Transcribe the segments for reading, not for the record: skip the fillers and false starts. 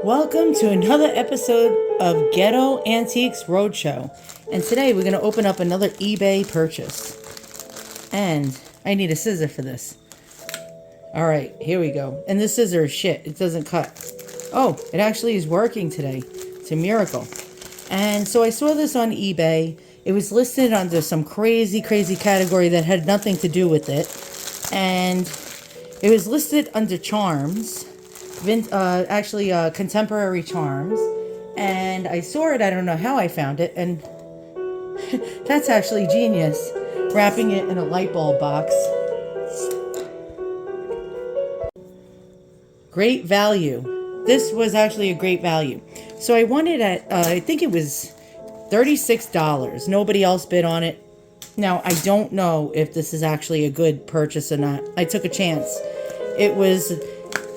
Welcome to another episode of Ghetto Antiques Roadshow. And today we're going to open up another eBay purchase. And I need a scissor for this. Alright, here we go. And this scissor is shit. It doesn't cut. Oh, it actually is working today. It's a miracle. And so I saw this on eBay. It was listed under some crazy category that had nothing to do with it. And it was listed under charms. Contemporary charms. And I saw it. I don't know how I found it. And that's actually genius. Wrapping it in a light bulb box. Great value. This was actually a great value. So I won it at, I think it was $36. Nobody else bid on it. Now, I don't know if this is actually a good purchase or not. I took a chance. It was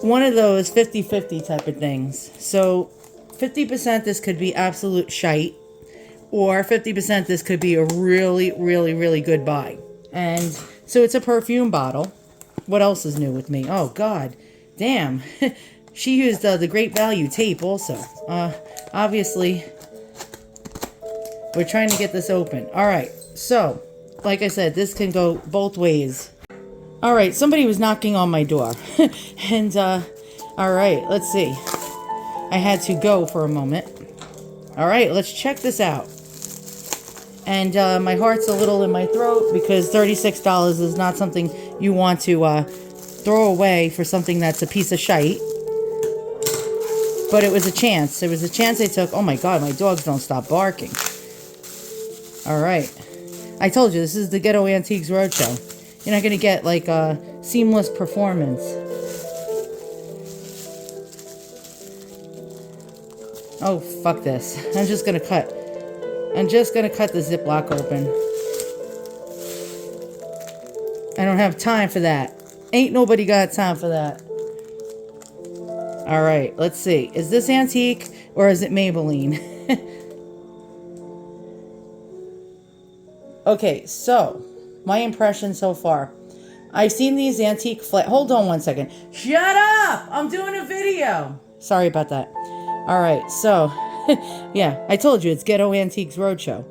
one of those 50-50 type of things. So 50% this could be absolute shite, or 50% this could be a really good buy. And so it's a perfume bottle. What else is new with me? Oh god damn. She used the great value tape also. Obviously we're trying to get this open. Alright, so like I said, this can go both ways. Alright, somebody was knocking on my door. And, alright, let's see. I had to go for a moment. Alright, let's check this out. And, my heart's a little in my throat because $36 is not something you want to, throw away for something that's a piece of shite. But it was a chance. It was a chance I took. Oh my god, my dogs don't stop barking. Alright. I told you, this is the Ghetto Antiques Roadshow. You're not going to get, like, a seamless performance. Oh, fuck this. I'm just going to cut. I'm just going to cut the Ziploc open. I don't have time for that. Ain't nobody got time for that. Alright, let's see. Is this antique or is it Maybelline? Okay, so my impression so far. I've seen these antique hold on one second. Shut up! I'm doing a video! Sorry about that. Alright, so, yeah, I told you, it's Ghetto Antiques Roadshow.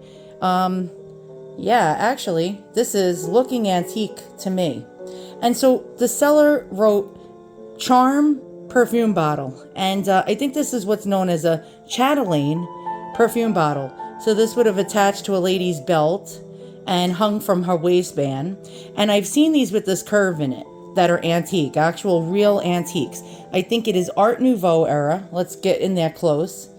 Yeah, actually, this is looking antique to me. And so, the seller wrote, Charm perfume bottle. And I think this is what's known as a chatelaine perfume bottle. So this would have attached to a lady's belt and hung from her waistband. And I've seen these with this curve in it that are antique, actual real antiques. I think it is Art Nouveau era. Let's get in there close.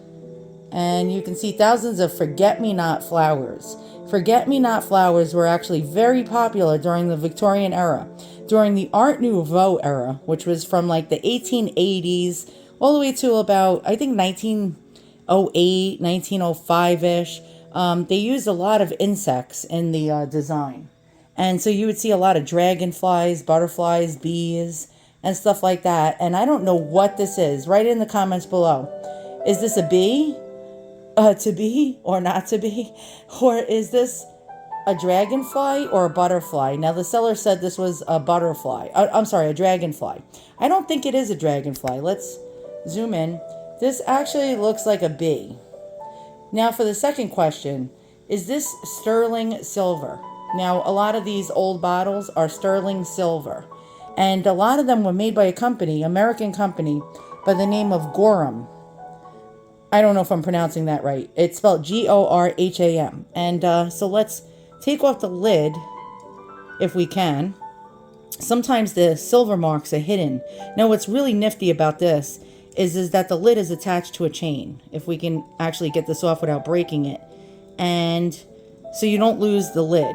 And you can see thousands of forget-me-not flowers. Forget-me-not flowers were actually very popular during the Victorian era. During the Art Nouveau era, which was from like the 1880s all the way to about, I think, 1908, 1905-ish. They used a lot of insects in the design. And so you would see a lot of dragonflies, butterflies, bees, and stuff like that. And I don't know what this is. Write in the comments below. Is this a bee? To be or not to be? Or is this a dragonfly or a butterfly? Now, the seller said this was a butterfly. I'm sorry, a dragonfly. I don't think it is a dragonfly. Let's zoom in. This actually looks like a bee. Now, for the second question, is this sterling silver? Now, a lot of these old bottles are sterling silver. And a lot of them were made by a company, American company, by the name of Gorham. I don't know if I'm pronouncing that right. It's spelled Gorham. And so let's take off the lid, if we can. Sometimes the silver marks are hidden. Now, what's really nifty about this is that the lid is attached to a chain. If we can actually get this off without breaking it. And so you don't lose the lid,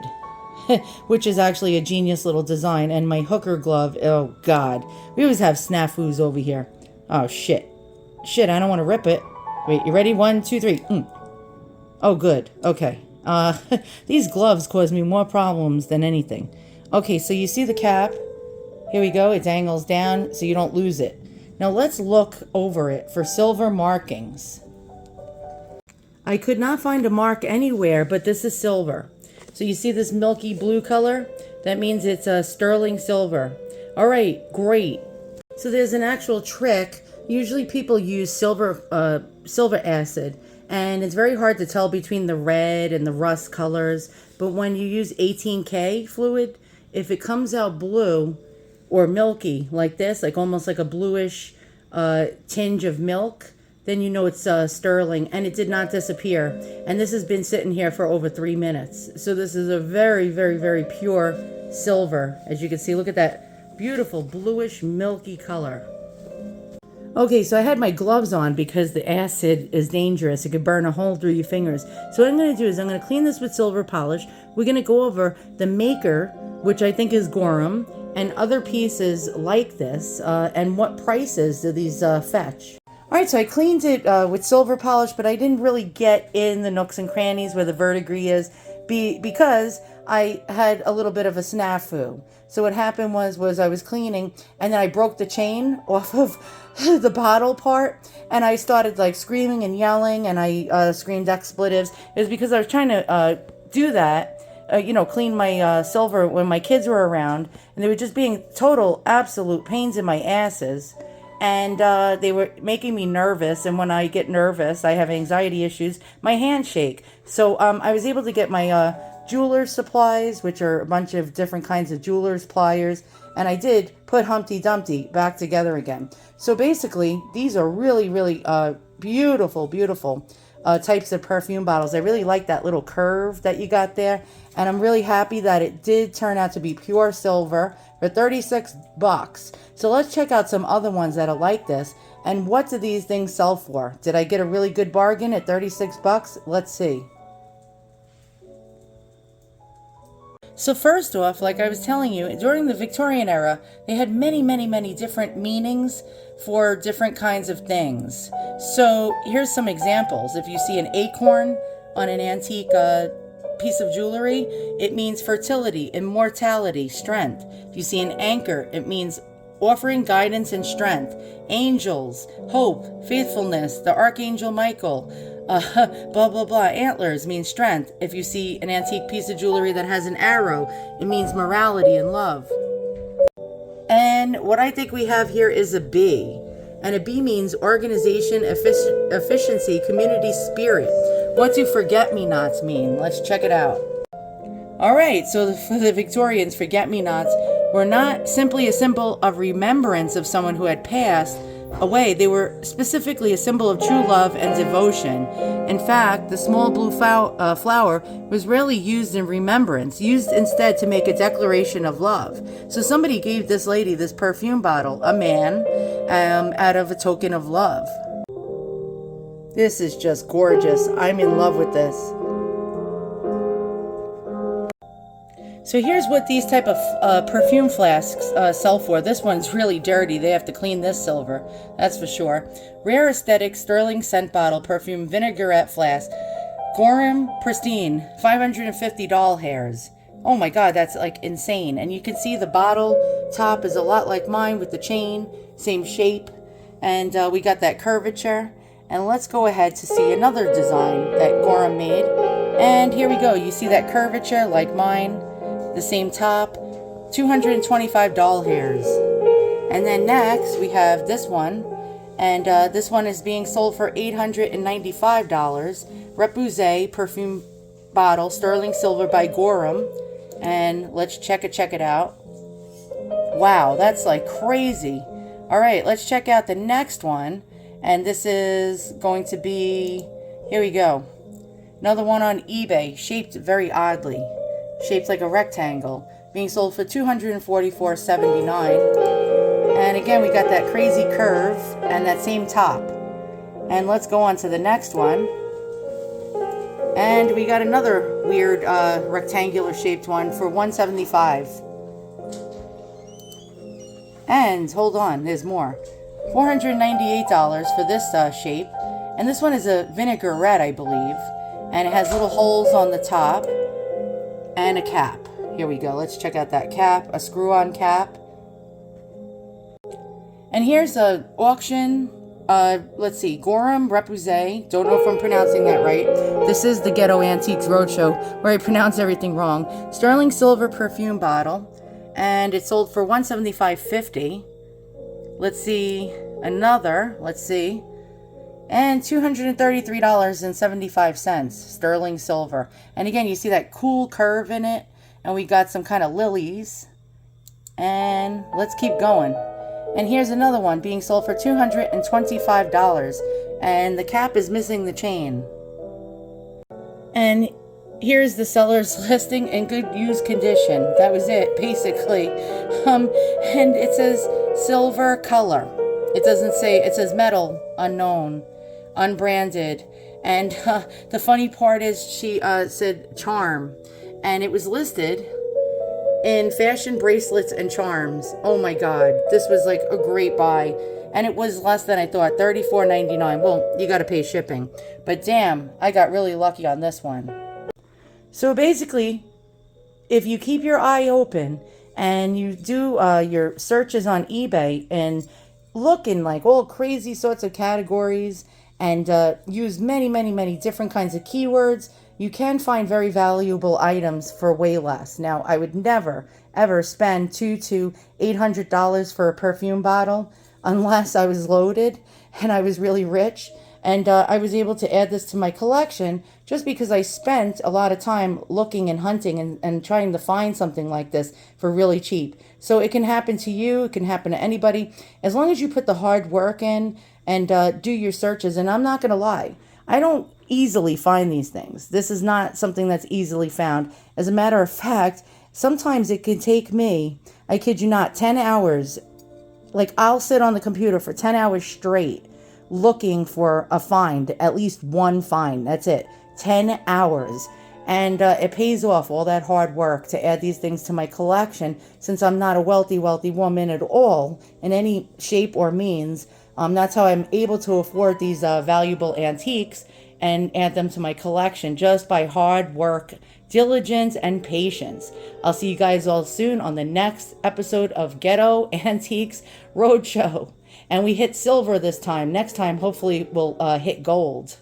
which is actually a genius little design. And my hooker glove, oh god. We always have snafus over here. Oh, shit. Shit, I don't want to rip it. Wait, you ready? 1, 2, 3. Oh, good. Okay. These gloves cause me more problems than anything. Okay, so you see the cap? Here we go. It dangles down so you don't lose it. Now let's look over it for silver markings. I could not find a mark anywhere, but this is silver. So you see this milky blue color? That means it's a sterling silver. All right, great. So there's an actual trick Usually people use silver acid, and it's very hard to tell between the red and the rust colors. But when you use 18K fluid, if it comes out blue or milky like this, like almost like a bluish tinge of milk, then you know it's sterling, and it did not disappear. And this has been sitting here for over 3 minutes. So this is a very, very, very pure silver. As you can see, look at that beautiful bluish milky color. Okay, so I had my gloves on because the acid is dangerous. It could burn a hole through your fingers. So what I'm going to do is I'm going to clean this with silver polish. We're going to go over the maker, which I think is Gorham, and other pieces like this, and what prices do these fetch. All right, so I cleaned it with silver polish, but I didn't really get in the nooks and crannies where the verdigris is because I had a little bit of a snafu. So what happened was I was cleaning, and then I broke the chain off of the bottle part, and I started like screaming and yelling, and I screamed expletives. It was because I was trying to do that, clean my silver when my kids were around, and they were just being total absolute pains in my asses. And they were making me nervous. And when I get nervous, I have anxiety issues. My hands shake. So I was able to get my jeweler's supplies, which are a bunch of different kinds of jeweler's pliers. And I did put Humpty Dumpty back together again. So basically, these are really, really beautiful, beautiful types of perfume bottles. I really like that little curve that you got there. And I'm really happy that it did turn out to be pure silver for 36 bucks. So let's check out some other ones that are like this. And what do these things sell for? Did I get a really good bargain at 36 bucks? Let's see. So first off, like I was telling you, during the Victorian era, they had many, many, many different meanings for different kinds of things. So here's some examples. If you see an acorn on an antique piece of jewelry, it means fertility, immortality, strength. If you see an anchor, it means offering guidance and strength. Angels, hope, faithfulness, the Archangel Michael, blah, blah, blah. Antlers mean strength. If you see an antique piece of jewelry that has an arrow, it means morality and love. And what I think we have here is a bee. And a bee means organization, efficiency, community spirit. What do forget-me-nots mean? Let's check it out. All right, so for the Victorians, forget-me-nots were not simply a symbol of remembrance of someone who had passed away. They were specifically a symbol of true love and devotion. In fact, the small blue flower was rarely used in remembrance, used instead to make a declaration of love. So somebody gave this lady this perfume bottle, a man, out of a token of love. This is just gorgeous. I'm in love with this. So here's what these type of perfume flasks sell for. This one's really dirty. They have to clean this silver, that's for sure. Rare aesthetic sterling scent bottle perfume vinaigrette flask. Gorham pristine, 550 doll hairs. Oh my God, that's like insane. And you can see the bottle top is a lot like mine with the chain, same shape. And we got that curvature. And let's go ahead to see another design that Gorham made. And here we go. You see that curvature like mine, the same top, 225 doll hairs. And then next we have this one. And this one is being sold for $895. Repoussé perfume bottle, sterling silver by Gorham. And let's check it out. Wow, that's like crazy. All right, let's check out the next one. And this is going to be, here we go. Another one on eBay, shaped very oddly. Shaped like a rectangle. Being sold for $244.79. And again, we got that crazy curve and that same top. And let's go on to the next one. And we got another weird rectangular shaped one for $175. And hold on, there's more. $498 for this shape. And this one is a vinegar red, I believe. And it has little holes on the top and a cap. Here we go. Let's check out that cap, a screw-on cap. And here's a auction. Let's see, Gorham Repoussé. Don't know if I'm pronouncing that right. This is the Ghetto Antiques Roadshow where I pronounce everything wrong. Sterling silver perfume bottle. And it sold for $175.50. Let's see. another, let's see, and $233.75 sterling silver. And again, you see that cool curve in it, and we got some kind of lilies. And let's keep going. And here's another one being sold for $225, and the cap is missing the chain. And here's the seller's listing in good used condition. That was it, basically. And it says silver color. It doesn't say, it says metal, unknown, unbranded. And the funny part is she said charm, and it was listed in fashion bracelets and charms. Oh my God, this was like a great buy. And it was less than I thought, $34.99. Well, you got to pay shipping. But damn, I got really lucky on this one. So basically, if you keep your eye open and you do your searches on eBay and look in like all crazy sorts of categories and use many different kinds of keywords, you can find very valuable items for way less. Now, I would never, ever spend $200 to $800 for a perfume bottle unless I was loaded and I was really rich. And I was able to add this to my collection just because I spent a lot of time looking and hunting and trying to find something like this for really cheap. So it can happen to you. It can happen to anybody. As long as you put the hard work in and do your searches. And I'm not going to lie, I don't easily find these things. This is not something that's easily found. As a matter of fact, sometimes it can take me, I kid you not, 10 hours. Like I'll sit on the computer for 10 hours straight looking for a find, at least one find. That's it. 10 hours. And it pays off, all that hard work to add these things to my collection, since I'm not a wealthy woman at all in any shape or means. That's how I'm able to afford these valuable antiques and add them to my collection, just by hard work, diligence, and patience. I'll see you guys all soon on the next episode of Ghetto Antiques Roadshow. And we hit silver this time. Next time, hopefully, we'll hit gold.